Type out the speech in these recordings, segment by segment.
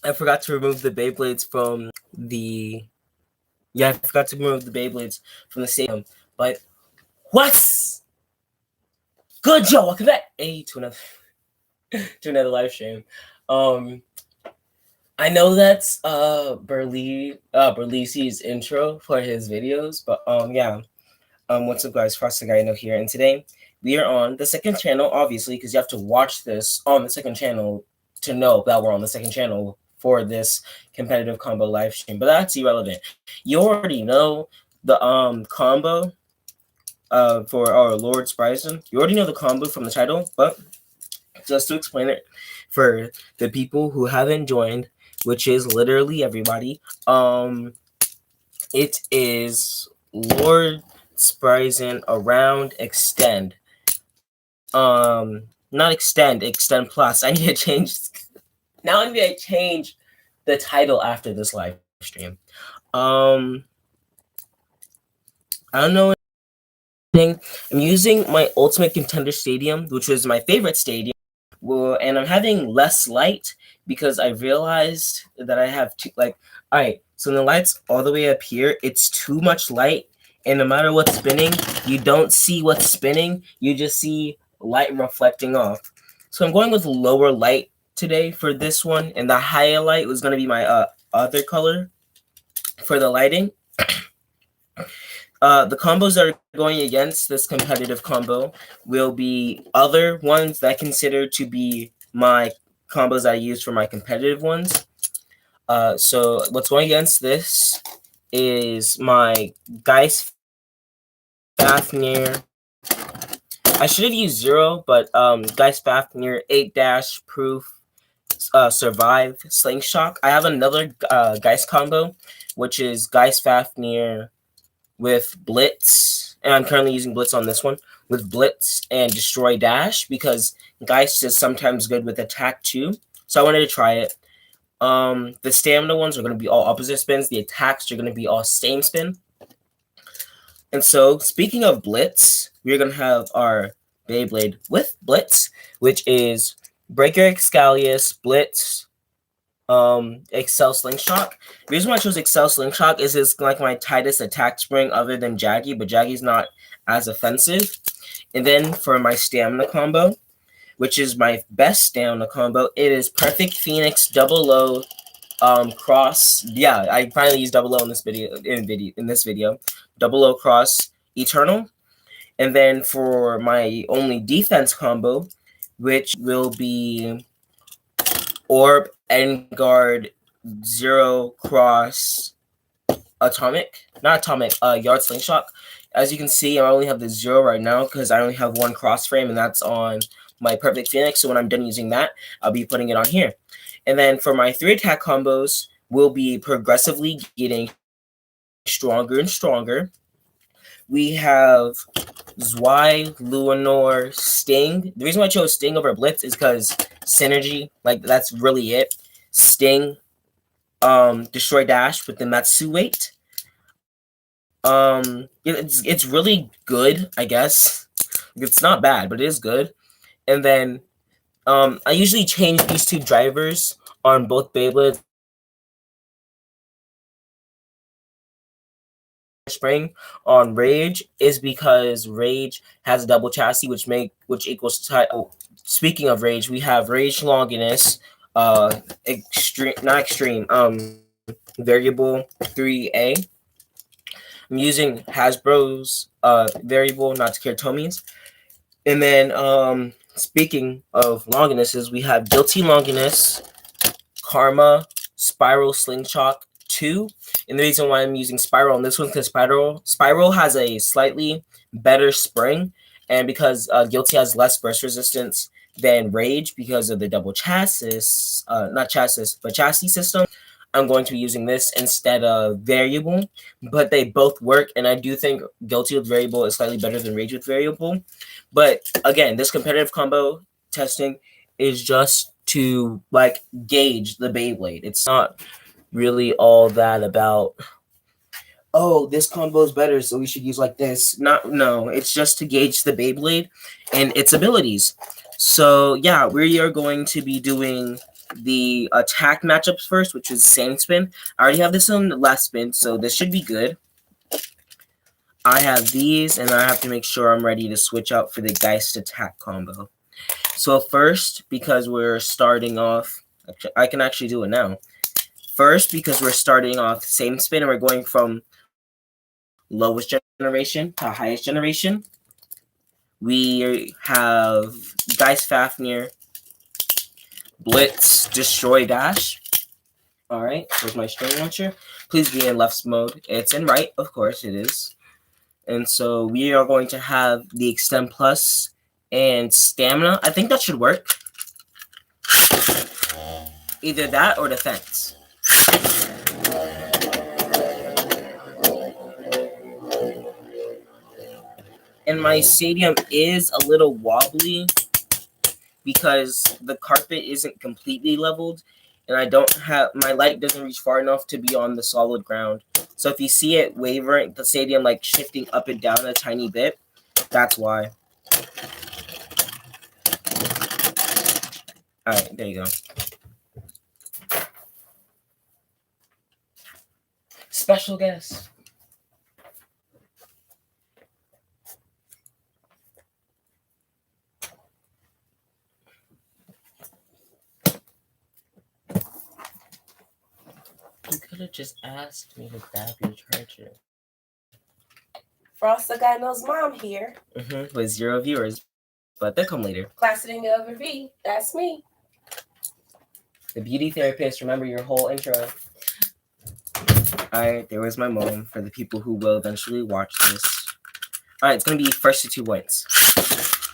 I forgot to remove the Beyblades from the. Yeah, I forgot to remove the Beyblades from the stadium. But what's good, Joe? Welcome back, to another live stream. I know that's Berlisi's intro for his videos, but yeah. What's up, guys? Frosted Guy here, and today we are on the second channel, obviously, because you have to watch this on the second channel to know that we're on the second channel for this competitive combo live stream. But that's irrelevant. You already know the combo for our Lord Spryzen. You already know the combo from the title, but just to explain it for the people who haven't joined, which is literally everybody, it is Lord Spryzen around extend. Not extend plus. I need to change. Now I need to change the title after this live stream. I don't know. I'm using my Ultimate Contender Stadium, which was my favorite stadium. Well, and I'm having less light because I realized that I have all right, so the light's all the way up here. It's too much light, and no matter what's spinning, you don't see what's spinning. You just see light reflecting off. So I'm going with lower light today for this one, and the higher light was going to be my other color for the lighting. The combos that are going against this competitive combo will be other ones that I consider to be my combos I use for my competitive ones. So what's going against this is my Geist Fafnir. I should have used 0, but Geist Fafnir 8- proof survive slingshot. I have another Geist combo, which is Geist Fafnir with Blitz, and I'm currently using Blitz on this one, with Blitz and Destroy Dash, because Geist is sometimes good with attack too, so I wanted to try it. The stamina ones are going to be all opposite spins, the attacks are going to be all same spin. And so, speaking of Blitz, we're going to have our Beyblade with Blitz, which is Breaker Excalius, Blitz, Excel Slingshot. The reason why I chose Excel Slingshot is it's like my tightest attack spring other than Jaggy, but Jaggy's not as offensive. And then for my stamina combo, which is my best stamina combo, it is Perfect Phoenix Double O cross. Yeah, I finally used Double O in this video. Double O cross Eternal. And then for my only defense combo, which will be Orb Enguard 0 cross Yard Slingshot. As you can see, I only have the 0 right now because I only have one cross frame, and that's on my Perfect Phoenix. So when I'm done using that, I'll be putting it on here. And then for my 3 attack combos, we'll be progressively getting stronger and stronger. We have Zwei, Luinor, Sting. The reason why I chose Sting over Blitz is because synergy, like that's really it. Sting, Destroy Dash with the Matsu weight. It's really good, I guess. It's not bad, but it is good. And then I usually change these 2 drivers on both Beyblades. Spring on Rage is because Rage has a double chassis, which equals speaking of Rage, we have Rage Longinus, variable 3A. I'm using Hasbro's variable, not Kiritomi's. And then speaking of Longinuses, we have Guilty Longinus, Karma, Spiral Slingshot 2. And the reason why I'm using Spiral on this one is because Spiral has a slightly better spring, and because Guilty has less burst resistance than Rage because of the double chassis system, I'm going to be using this instead of Variable. But they both work, and I do think Guilty with Variable is slightly better than Rage with Variable. But again, this competitive combo testing is just to gauge the Beyblade. It's not really all that about, oh, this combo is better, so we should use like this. No, it's just to gauge the Beyblade and its abilities. So yeah, we are going to be doing the attack matchups first, which is Sand Spin. I already have this on the last spin, so this should be good. I have these, and I have to make sure I'm ready to switch out for the Geist attack combo. So first, because we're starting off, I can actually do it now. First, because we're starting off same spin, and we're going from lowest generation to highest generation. We have Geist Fafnir, Blitz, Destroy, Dash. Alright, there's my string launcher. Please be in left mode. It's in right, of course it is. And so we are going to have the Extend Plus and Stamina. I think that should work. Either that or Defense. And my stadium is a little wobbly because the carpet isn't completely leveled, and I don't have, my light doesn't reach far enough to be on the solid ground. So if you see it wavering, the stadium like shifting up and down a tiny bit, that's why. All right, there you go. Special guest. You could have just asked me to grab your charger. Frost the Guy Knows Mom here. With 0 viewers, but they'll come later. Class it in the other V. That's me. The beauty therapist. Remember your whole intro. Alright, there was my mom for the people who will eventually watch this. Alright, it's gonna be first to 2 points.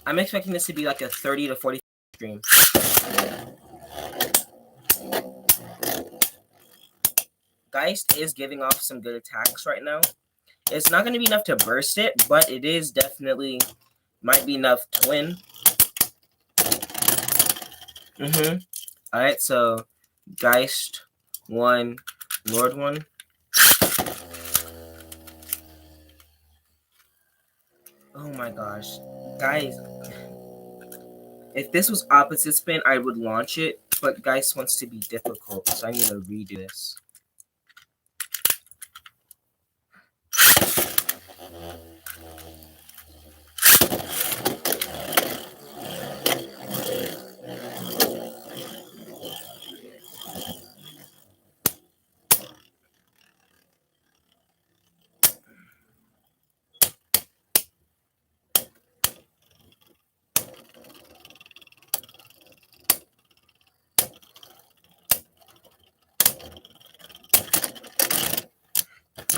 I'm expecting this to be like a 30 to 40 stream. Geist is giving off some good attacks right now. It's not going to be enough to burst it, but it is definitely might be enough to win. Alright, so Geist 1, Lord 1. Oh my gosh. Guys, if this was opposite spin, I would launch it, but Geist wants to be difficult, so I need to redo this.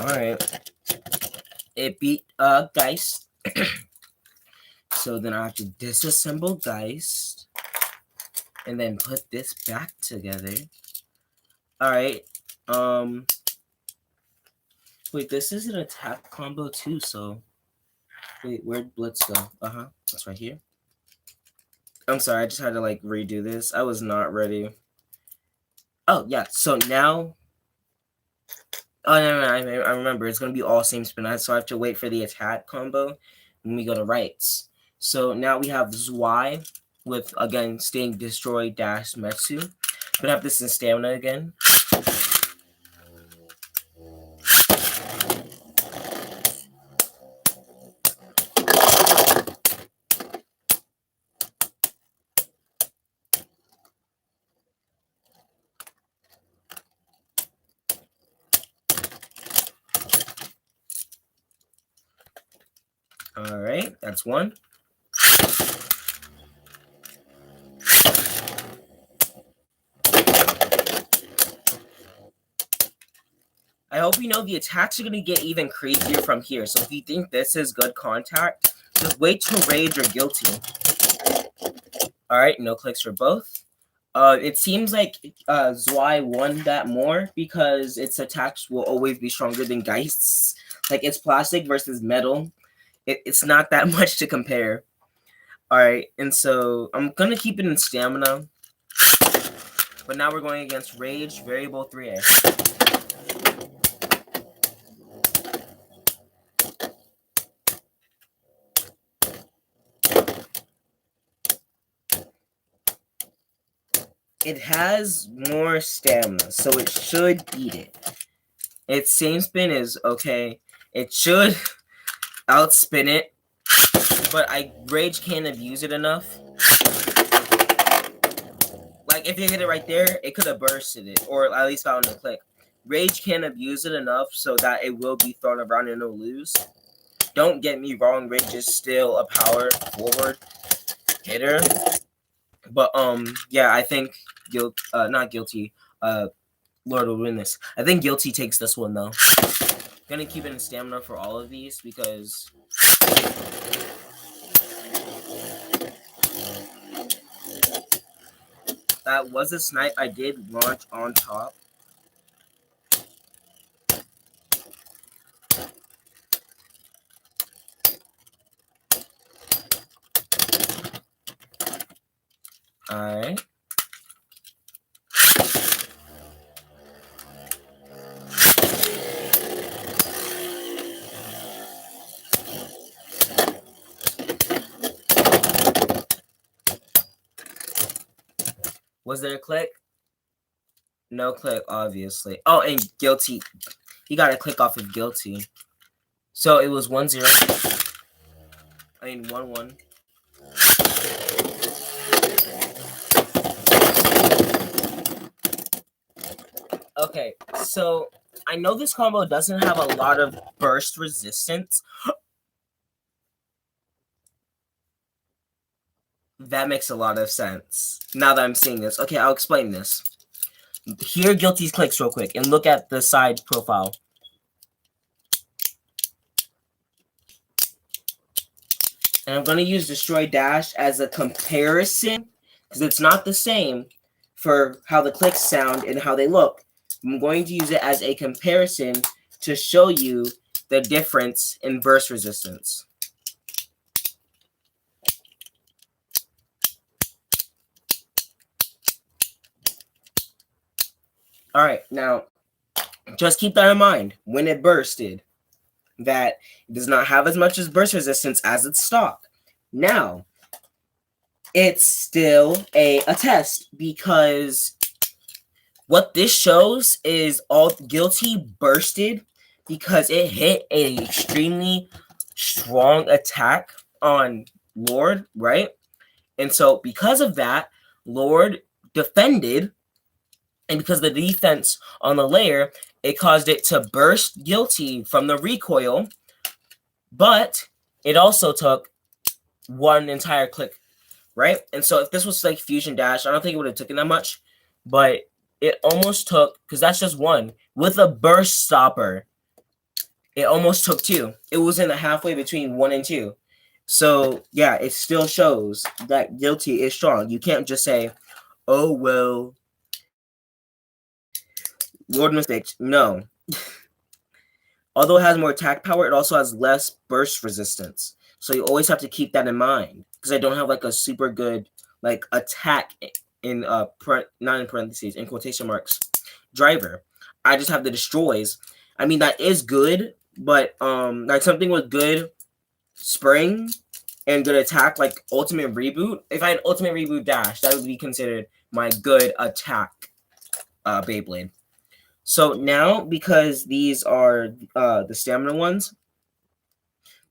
Alright. It beat Geist. So then I have to disassemble Geist. And then put this back together. Alright. Wait, this is an attack combo too, so. Wait, where'd Blitz go? That's right here. I'm sorry, I just had to like redo this. I was not ready. Oh, yeah, so now. Oh, no, I remember. It's going to be all same spin, so I have to wait for the attack combo when we go to rights. So now we have Zwei with, again, staying Destroy, Dash, Metsu. But I have this in Stamina again. All right, that's one. I hope you know the attacks are going to get even crazier from here. So if you think this is good contact, just wait till Rage or Guilty. All right, no clicks for both. It seems like Zwei won that more because its attacks will always be stronger than Geist's. Like, it's plastic versus metal. It's not that much to compare. All right, and so I'm going to keep it in Stamina. But now we're going against Rage, Variable 3A. it has more stamina, so it should beat it. Its same spin is okay. It should outspin it, but Rage can't abuse it enough. Like, if you hit it right there, it could have bursted it, or at least found a click. Rage can't abuse it enough so that it will be thrown around and it'll lose. Don't get me wrong, Rage is still a power forward hitter. But, yeah, I think, not Guilty, Lord will win this. I think Guilty takes this one, though. Gonna keep it in stamina for all of these, because that was a snipe I did launch on top. Alright. Was there a click? No click, obviously. Oh, and Guilty. He got a click off of Guilty. So it was 1-0. I mean, 1-1. Okay, so I know this combo doesn't have a lot of burst resistance. That makes a lot of sense now that I'm seeing this. Okay, I'll explain this. Hear Guilty's clicks real quick and look at the side profile. And I'm going to use Destroy Dash as a comparison because it's not the same for how the clicks sound and how they look. I'm going to use it as a comparison to show you the difference in burst resistance. All right, now just keep that in mind when it bursted, that it does not have as much as burst resistance as its stock. Now, it's still a test because what this shows is all Guilty bursted because it hit an extremely strong attack on Lord, right? And so because of that, Lord defended, and because the defense on the layer, it caused it to burst Guilty from the recoil, but it also took one entire click, right? And so if this was like Fusion Dash, I don't think it would have taken that much, but it almost took, because that's just one. With a burst stopper, it almost took two. It was in the halfway between 1 and 2. So, yeah, it still shows that Guilty is strong. You can't just say, oh, well, Lord mistakes. No. Although it has more attack power, it also has less burst resistance. So you always have to keep that in mind. Because I don't have like a super good like attack in not in parentheses, in quotation marks, driver. I just have the destroys. I mean, that is good, but like something with good spring and good attack, like Ultimate Reboot. If I had Ultimate Reboot Dash, that would be considered my good attack Beyblade. So now, because these are the stamina ones,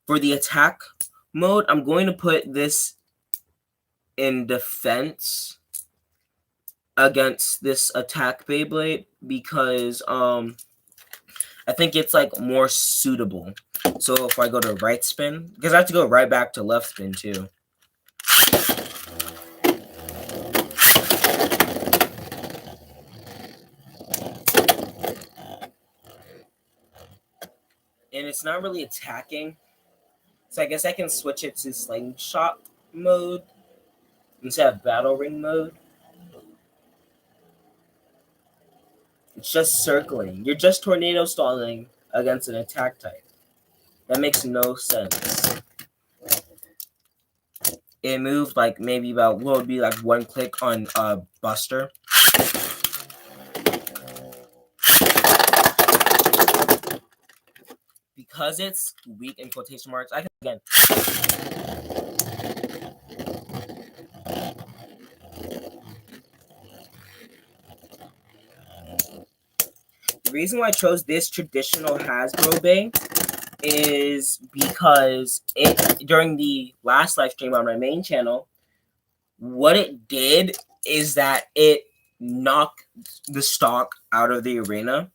for the attack mode, I'm going to put this in defense against this attack Beyblade because I think it's like more suitable. So if I go to right spin, because I have to go right back to left spin too. And it's not really attacking. So I guess I can switch it to slingshot mode instead of battle ring mode. It's just circling. You're just tornado stalling against an attack type. That makes no sense. It moved like maybe about what would be like one click on Buster. Because it's weak in quotation marks, I can again. reason why I chose this traditional Hasbro Bay is because during the last live stream on my main channel, what it did is that it knocked the stock out of the arena.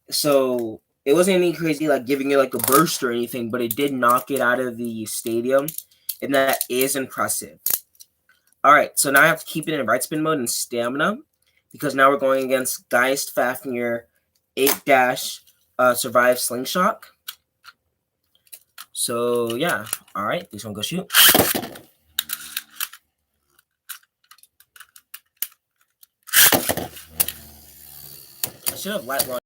So it wasn't any crazy like giving it like a burst or anything, but it did knock it out of the stadium, and that is impressive. All right, so now I have to keep it in right spin mode and stamina, because now we're going against Geist Fafnir 8- Survive Slingshot. So yeah, all right, this one go shoot. I should have light launched,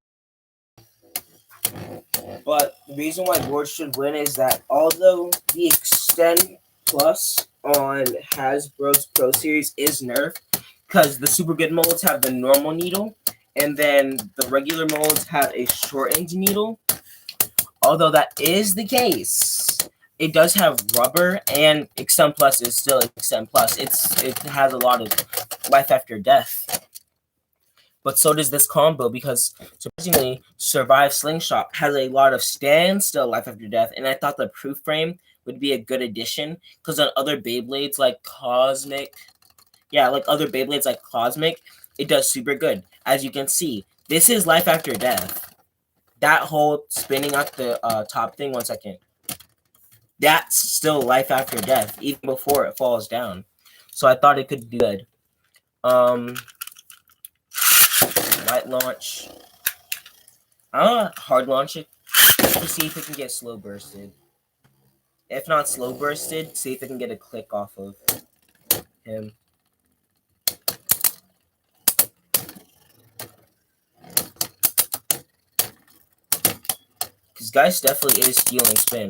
but the reason why Lord should win is that although the Extend Plus on Hasbro's Pro Series is nerfed, because the super good molds have the normal needle, and then the regular molds have a shortened needle. Although that is the case, it does have rubber, and Extend Plus is still Extend Plus. It has a lot of life after death. But so does this combo, because surprisingly, Survive Slingshot has a lot of standstill life after death, and I thought the Proof Frame would be a good addition, because on other Beyblades like Cosmic, it does super good. As you can see, this is life after death. That whole spinning out the top thing, 1 second, that's still life after death, even before it falls down. So I thought it could be good. Light launch. Hard launch it to see if it can get slow bursted. If not slow bursted, see if it can get a click off of him. Because Geist definitely is stealing spin.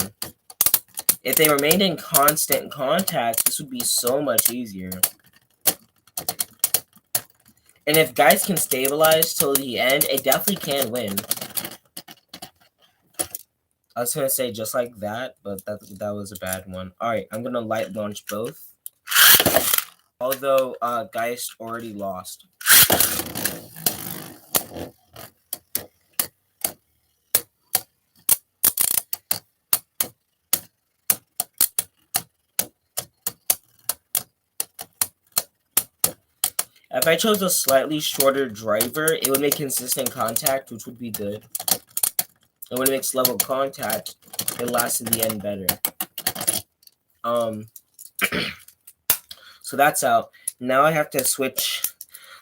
If they remained in constant contact, this would be so much easier. And if Geist can stabilize till the end, it definitely can win. I was going to say just like that, but that was a bad one. Alright, I'm going to light launch both. Although Geist already lost. If I chose a slightly shorter driver, it would make consistent contact, which would be good. And when it makes level contact, it lasts to the end better. So that's out. Now I have to switch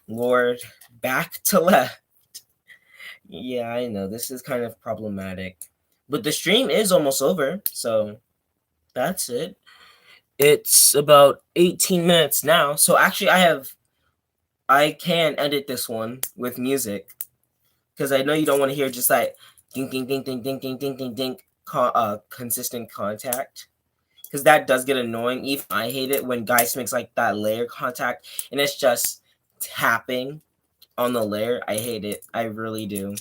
Lord back to left. Yeah, I know, this is kind of problematic. But the stream is almost over, so that's it. It's about 18 minutes now. So actually I can edit this one with music, because I know you don't want to hear just like ding ding ding ding ding ding ding ding ding consistent contact, because that does get annoying. Even I hate it when Geist makes like that layer contact and it's just tapping on the layer. I hate it. I really do.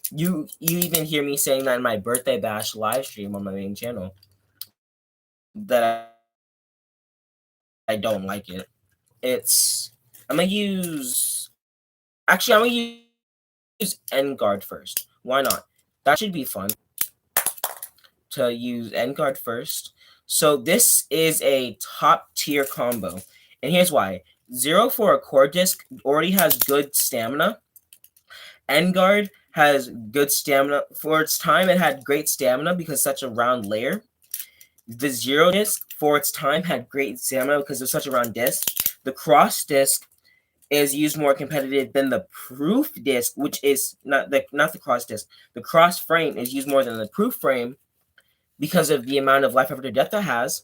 You even hear me saying that in my birthday bash live stream on my main channel, that I don't like it. I'm gonna use End Guard first. Why not? That should be fun to use End Guard first. So this is a top tier combo, and here's why. 0 for a core disc already has good stamina. End Guard has good stamina. For its time, it had great stamina because such a round layer. The 0 disc, for its time, had great stamina because of such a round disc. The cross disc is used more competitive than the proof disc, which is not the cross disc. The cross frame is used more than the proof frame because of the amount of life after death it has.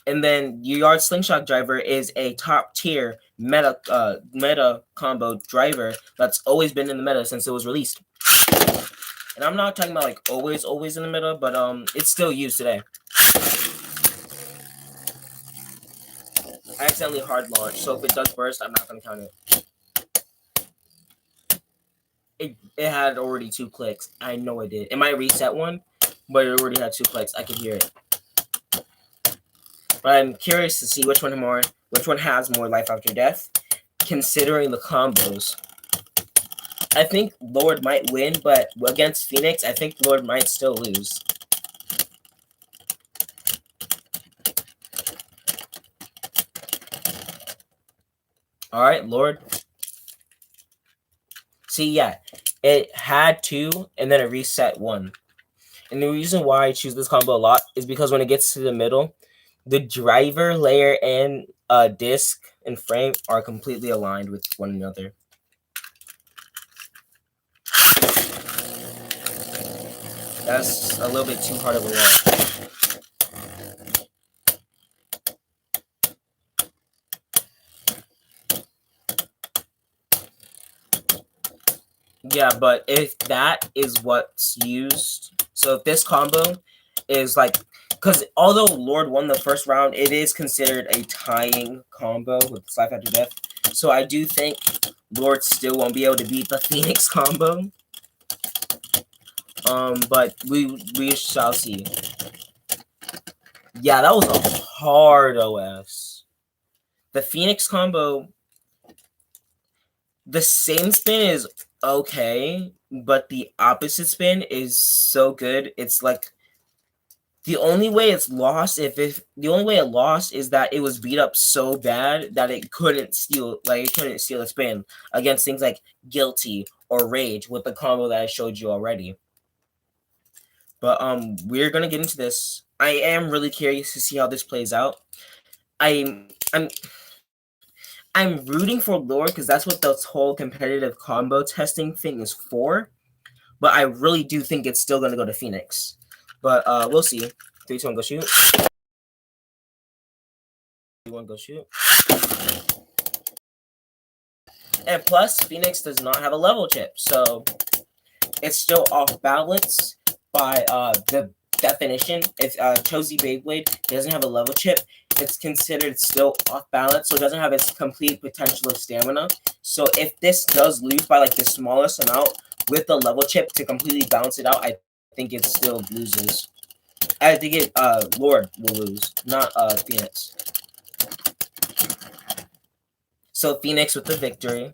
And then Yard Slingshot driver is a top tier meta combo driver that's always been in the meta since it was released. And I'm not talking about like always in the meta, but it's still used today. I accidentally hard launched, so if it does burst, I'm not gonna count it. It had already 2 clicks. I know it did. It might reset one, but it already had 2 clicks. I could hear it. But I'm curious to see which one has more life after death, considering the combos. I think Lord might win, but against Phoenix, I think Lord might still lose. All right, Lord. See, yeah, it had 2, and then it reset 1. And the reason why I choose this combo a lot is because when it gets to the middle, the driver layer and disc and frame are completely aligned with one another. That's a little bit too hard of a one. Yeah, but if that is what's used, so if this combo is like, because although Lord won the first round, it is considered a tying combo with Life After Death. So I do think Lord still won't be able to beat the Phoenix combo. But we shall see. Yeah, that was a hard OS. The Phoenix combo, the same spin is okay, but the opposite spin is so good. It's like the only way it's lost the only way it lost is that it was beat up so bad that it couldn't steal a spin against things like Guilty or Rage with the combo that I showed you already. But we're gonna get into this. I am really curious to see how this plays out. I'm rooting for Lord because that's what this whole competitive combo testing thing is for. But I really do think it's still gonna go to Phoenix. But we'll see. 3, 2, 1, go shoot. 3, 1, go shoot. And plus, Phoenix does not have a level chip, so it's still off balance by the definition. If Chozy Beyblade doesn't have a level chip, it's considered still off balance, so it doesn't have its complete potential of stamina. So if this does lose by like the smallest amount with the level chip to completely balance it out, I think it still loses. I think it Lord will lose, not Phoenix. So Phoenix with the victory,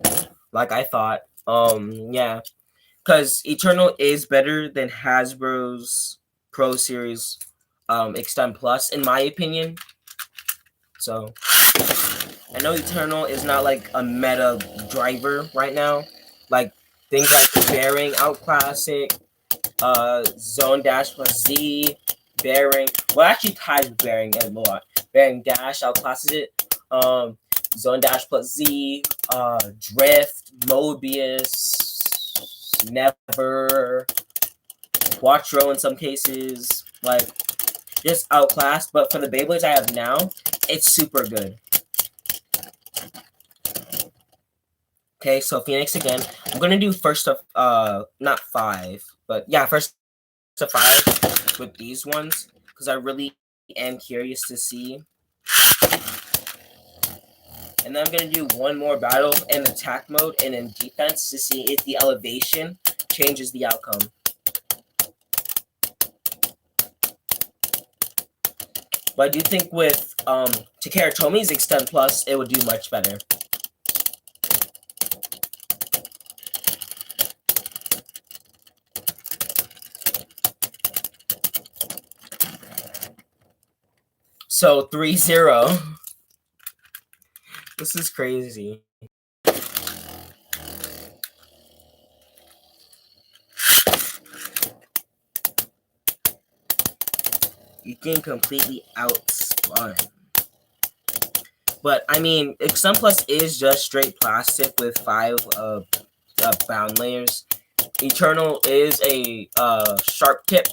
like I thought. Yeah. Because Eternal is better than Hasbro's Pro Series Extend Plus, in my opinion. So, I know Eternal is not like a meta driver right now. Like, things like Bearing, Outclassic, Zone Dash plus Z, Bearing. Well, actually ties with Bearing a lot. Bearing Dash outclasses it. Zone Dash plus Z, Drift, Mobius, Never, Quattro in some cases, like just outclassed. But for the Beyblades I have now, it's super good. Okay, so Phoenix again. I'm gonna do first of not 5, but yeah, first to 5 with these ones because I really am curious to see. And then I'm gonna do one more battle in attack mode and in defense to see if the elevation changes the outcome. But I do think with Takara Tomi's Extend Plus, it would do much better. So 3-0. This is crazy. You can completely outspun. But I mean, Extend Plus is just straight plastic with 5 bound layers. Eternal is a sharp tip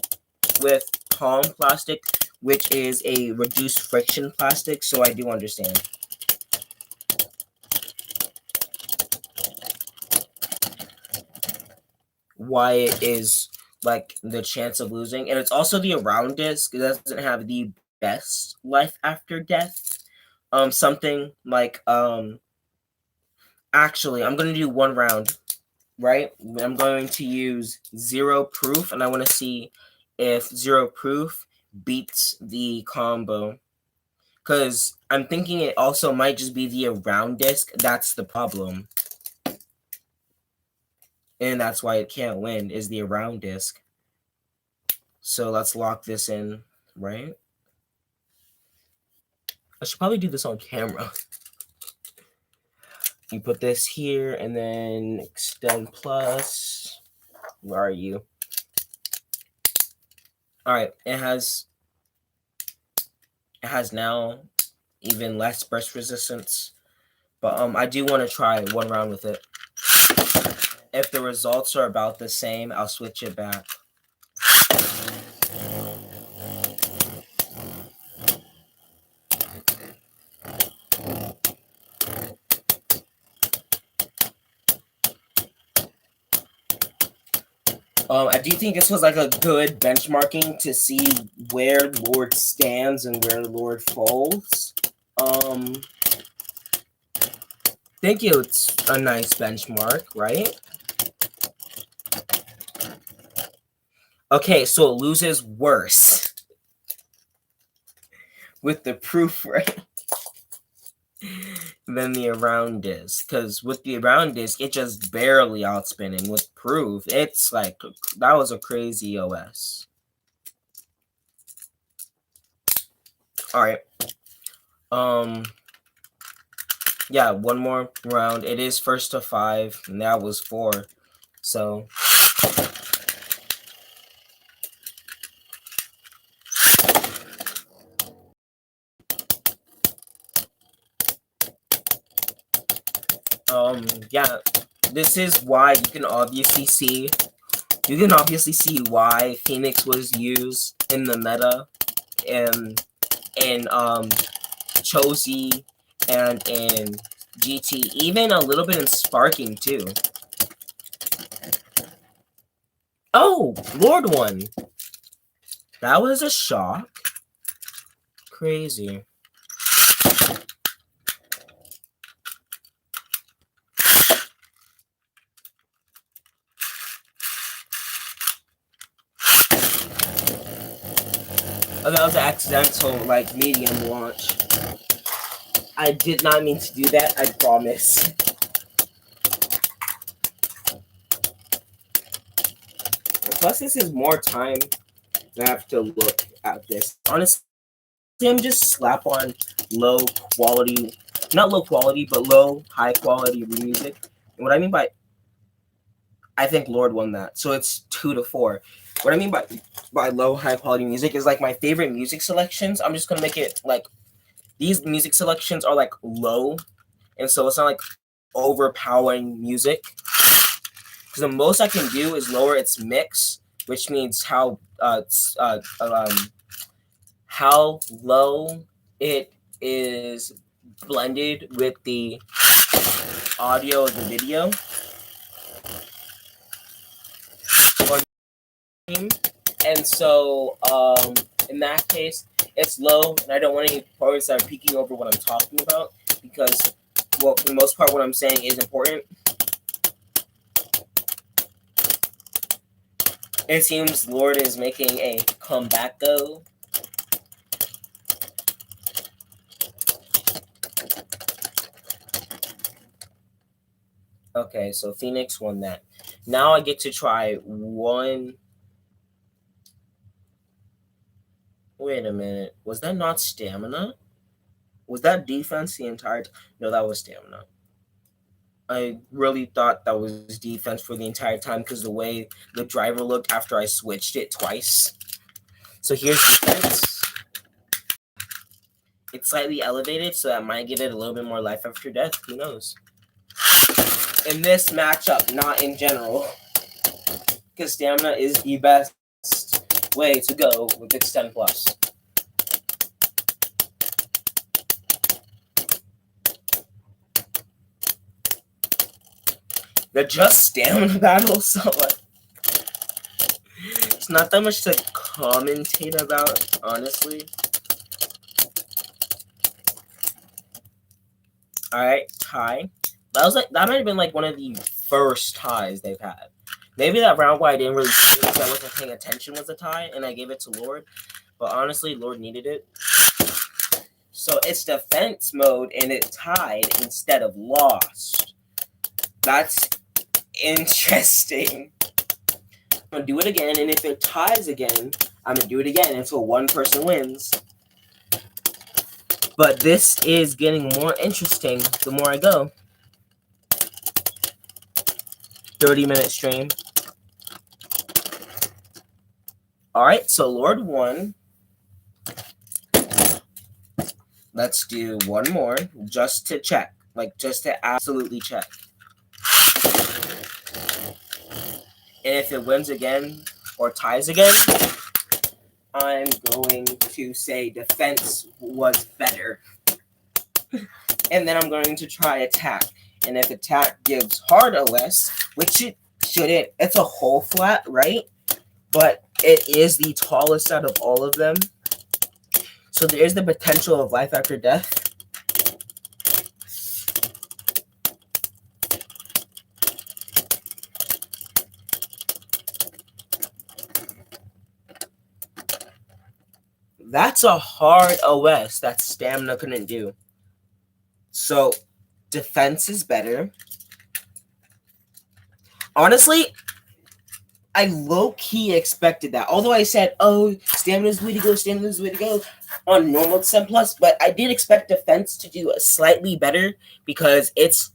with palm plastic, which is a reduced friction plastic, so I do understand. Why it is like the chance of losing. And it's also the around disc. It doesn't have the best life after death. Something like actually I'm gonna do one round, right? I'm going to use Zero Proof, and I want to see if Zero Proof beats the combo. Because I'm thinking it also might just be the around disc that's the problem. and that's why it can't win, is the around disc. So let's lock this in, right? I should probably do this on camera. You put this here and then extend plus. Where are you? All right, it has now even less burst resistance, but I do want to try one round with it. If the results are about the same, I'll switch it back. I do think this was like a good benchmarking to see where Lord stands and where Lord falls. Thank you. It's a nice benchmark, right? Okay, so it loses worse with the proof, right? Than the around disc, because with the around disc, it just barely outspinning. With proof, it's like that was a crazy OS. All right. Yeah, one more round. It is first to 5, and that was 4. So yeah, this is why you can obviously see why Phoenix was used in the meta and in Chozy and in GT, even a little bit in Sparking too. Oh, Lord won. That was a shock. Crazy. Oh, that was an accidental, like, medium launch. I did not mean to do that, I promise. Plus, this is more time to have to look at this. Honestly, I'm just slap on low quality, not low quality, but low, high quality music. And what I mean by, I think Lord won that. So it's 2-4. What I mean by low, high quality music is like my favorite music selections. I'm just going to make it like, these music selections are like low. And so it's not like overpowering music. Because the most I can do is lower its mix, which means how low it is blended with the audio of the video. And so in that case, it's low, and I don't want any parts that are peeking over what I'm talking about, because, well, for the most part, what I'm saying is important. It seems Lord is making a comeback, though. Okay, so Phoenix won that. Now I get to try one. Wait a minute. Was that not stamina? Was that defense the entire time? No, that was stamina. I really thought that was defense for the entire time because the way the driver looked after I switched it twice. So here's defense. It's slightly elevated, so that might give it a little bit more life after death. Who knows? In this matchup, not in general. Because stamina is the best way to go with Extend Plus. They're just stamina battles, so like, it's not that much to commentate about, honestly. Alright, tie. That might have been like one of the first ties they've had. Maybe that round where I didn't really see it because I wasn't paying attention was a tie, and I gave it to Lord. But honestly, Lord needed it. So it's defense mode, and it tied instead of lost. That's interesting. I'm gonna do it again, and if it ties again, I'm gonna do it again until one person wins. But this is getting more interesting the more I go. 30-minute stream. Alright, so Lord won. Let's do one more just to check. Like, just to absolutely check. And if it wins again or ties again, I'm going to say defense was better. And then I'm going to try attack. And if attack gives hard OS, which it shouldn't, it's a whole flat, right? But it is the tallest out of all of them. So there's the potential of life after death. That's a hard OS that stamina couldn't do. So defense is better. Honestly, I low-key expected that. Although I said, oh, stamina's the way to go, stamina's the way to go on normal 7+, but I did expect defense to do slightly better because it's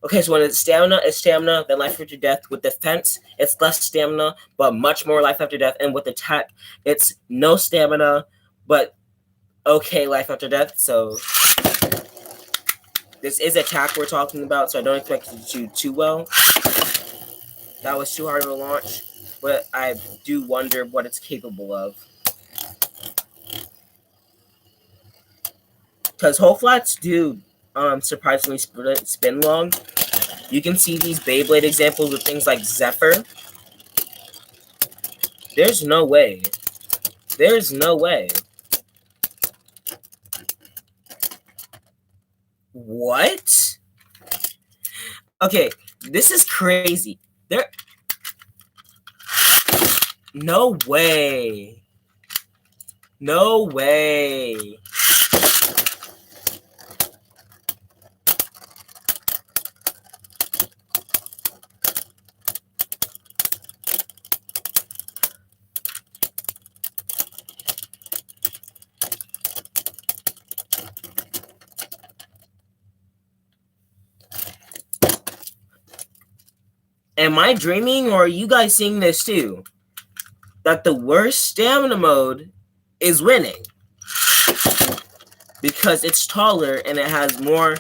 okay, so when it's stamina, then life after death. With defense, it's less stamina, but much more life after death. And with attack, it's no stamina, but okay, life after death. So this is attack we're talking about, so I don't expect it to do too well. That was too hard of a launch, but I do wonder what it's capable of. Because whole flats do surprisingly spin long. You can see these Beyblade examples with things like Zephyr. There's no way. There's no way. What? Okay, this is crazy. No way. No way. Am I dreaming, or are you guys seeing this too? That the worst stamina mode is winning. Because it's taller and it has more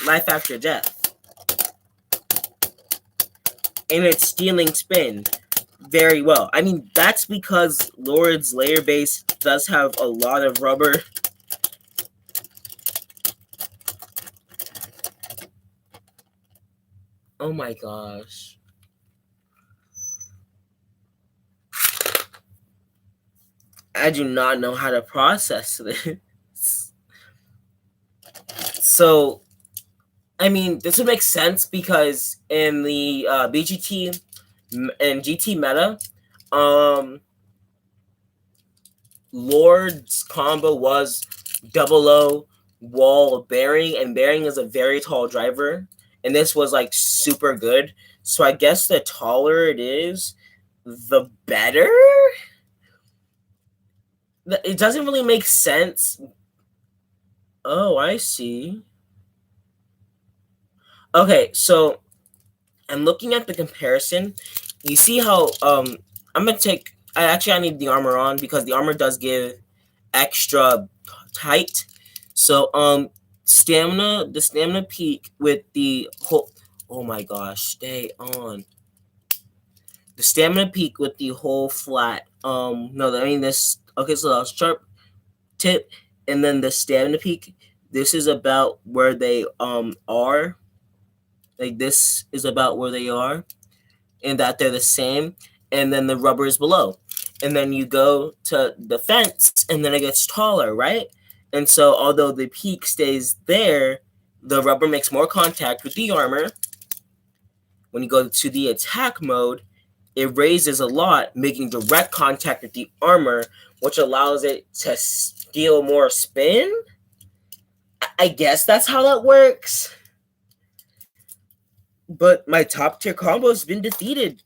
life after death. And it's stealing spin very well. I mean, that's because Lord's layer base does have a lot of rubber. Oh my gosh. I do not know how to process this. So, I mean, this would make sense because in the BGT and GT meta, Lord's combo was 00 wall bearing, and bearing is a very tall driver. And this was like super good. So I guess the taller it is, the better? It doesn't really make sense. Oh, I see. Okay, so I'm looking at the comparison. You see how I'm gonna take. I need the armor on because the armor does give extra tight. So stamina, the stamina peak with the whole. Oh my gosh, stay on. The stamina peak with the whole flat. No, I mean this. Okay, so that's sharp tip, and then the stamina peak. This is about where they are. Like this is about where they are, and that they're the same. And then the rubber is below, and then you go to the fence, and then it gets taller, right? And so, although the peak stays there, the rubber makes more contact with the armor. When you go to the attack mode, it raises a lot, making direct contact with the armor, which allows it to steal more spin. I guess that's how that works. but my top tier combo has been defeated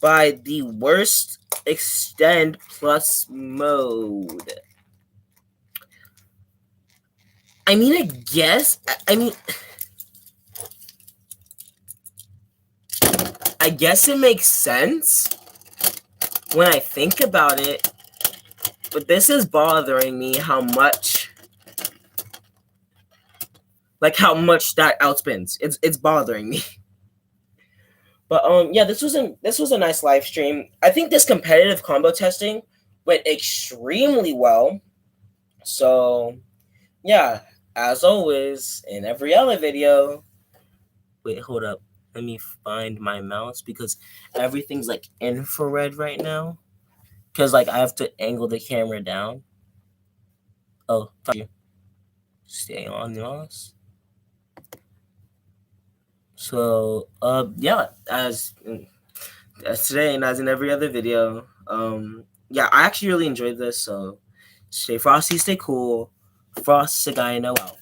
by the worst extend plus mode. I mean, I guess. I guess it makes sense when I think about it, but this is bothering me how much that outspins. It's bothering me. But yeah, this was a nice live stream. I think this competitive combo testing went extremely well. So yeah, as always, in every other video. Wait, hold up. Let me find my mouse because everything's like infrared right now. Because like I have to angle the camera down. Oh, thank you. Stay on mouse. So yeah, as today and as in every other video, yeah, I actually really enjoyed this. So stay frosty, stay cool. Frost, Sagay, no out.